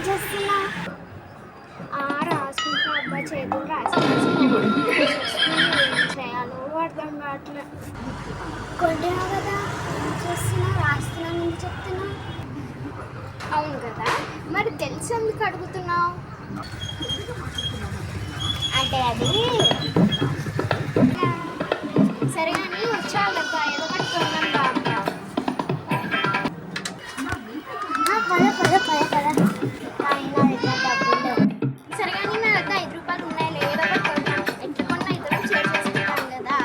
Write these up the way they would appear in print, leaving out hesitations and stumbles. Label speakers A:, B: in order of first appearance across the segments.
A: చేస్తున్నా రాసుకుంటా అబ్బా చేతులు రాసుకుంటా చేయాలో అర్థం కావట్లే కొట్టినా కదా ఏం చేస్తున్నా రాస్తున్నాను ఎందుకు చెప్తున్నా అవును కదా మరి తెలిసి ఎందుకు అడుగుతున్నావు అంటే అది సరే కానీ వచ్చావు కదా ఏదో ఒకటి కొన్నాను పద పద పద పద సరే కానీ నా దగ్గర 5 రూపాయలు ఉన్నాయి ఏదో ఒకటి కొన్నాను ఎట్లా కొన్నా ఇద్దరం షేర్ చేసుకుంటాం కదా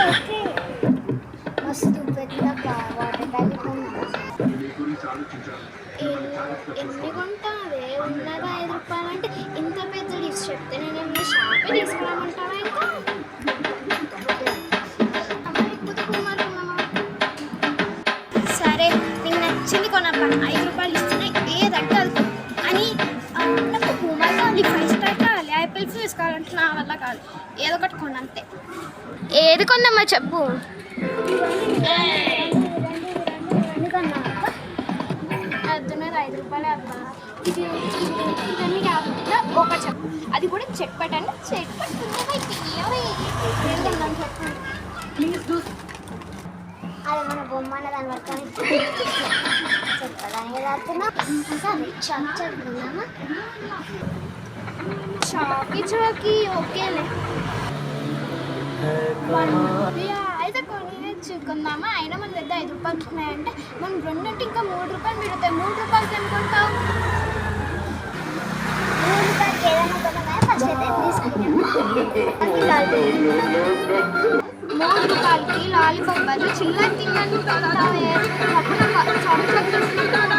A: ఓకే ఓకే మస్తు పెద్ద వాటర్ బ్యాగ్ ఎన్ని కొంటావే ఉన్నదా 5 రూపాయలు అంటే ఇంత పెద్ద లిస్ట్ చెప్తే నేను మీ షాపే తీసుకురామంటావా ఇంకా సరే నీకు నచ్చింది కొనబ్బా 5 రూపాయలు ఇస్తున్నాయి ఏదంటే అది అని నాకు పూమా కావాలి 5 స్టార్ కావాలి యాపిల్ ఫ్యూస్ కావాలంటే నా వల్ల కాదు ఏదో ఒకటి కొనంతే ఏది కొందమ్మా చెప్పు అర్థమైంది 5 రూపాయలే అబ్బా ఇది ఇవన్నీ కాకుండా ఒక చెప్పు అది కూడా చెప్పటండి చెప్పండి అది మన బొమ్మ దాని వరకు చెప్పడానికి రాస్తున్నా చదువుకున్నామా చాకీ చాకీ ఓకేలే అయితే కొనేచ్చుకుందామా అయినా మన దగ్గర 5 రూపాయలు ఉన్నాయంటే మనం 2 అంటే ఇంకా 3 రూపాయలు మిగులుతాయి 3 రూపాయలకి అనుకుంటావు 3 రూపాయలకి ఏదైనా కొనగా ఫస్ట్ అయితే తీసుకుంటాం 3 రూపాయలకి లాలీపాప్ బదులు చిల్లర తిన్నాను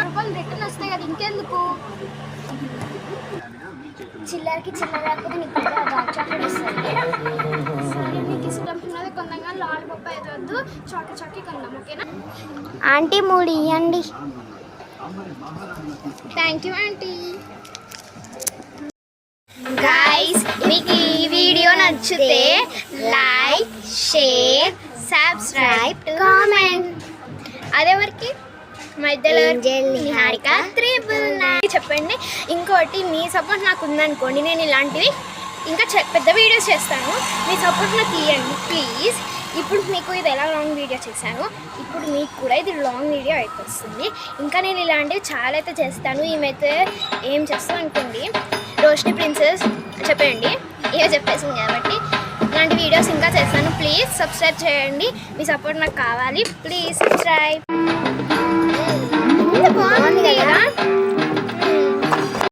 A: రూపాయలు రిటర్న్ వస్తాయి కదా ఇంకెందుకు చిల్లరకి చిల్లర లేకపోతే నీకు చాక్లెట్ ఇస్తుంది సరే నీకు ఇష్టం ఉన్నది కొందాం లాలీపాప్ అయితే వద్దు చాకీ కొందాం ఓకేనా ఆంటీ 3 ఇవ్వండి థ్యాంక్ యూ ఆంటీ గైస్ మీకు ఈ వీడియో నచ్చితే లైక్ షేర్ సబ్స్క్రైబ్ కామెంట్ అదేవరికి మధ్యలో నిహారిక 999 చెప్పండి ఇంకోటి మీ సపోర్ట్ నాకు ఉందనుకోండి నేను ఇలాంటివి ఇంకా పెద్ద వీడియోస్ చేస్తాను మీ సపోర్ట్ నాకు ఇవ్వండి ప్లీజ్ ఇప్పుడు మీకు ఇది ఎలా లాంగ్ వీడియో చేశాను ఇప్పుడు మీకు కూడా ఇది లాంగ్ వీడియో అయితే వస్తుంది ఇంకా నేను ఇలాంటివి చాలా అయితే చేస్తాను ఈమెయితే ఏం చేస్తాను అనుకోండి రోషిని ప్రిన్సెస్ చెప్పండి ఇక చెప్పేసింది కాబట్టి ఇలాంటి వీడియోస్ ఇంకా చేస్తాను ప్లీజ్ సబ్స్క్రైబ్ చేయండి మీ సపోర్ట్ నాకు కావాలి ప్లీజ్ సబ్స్క్రైబ్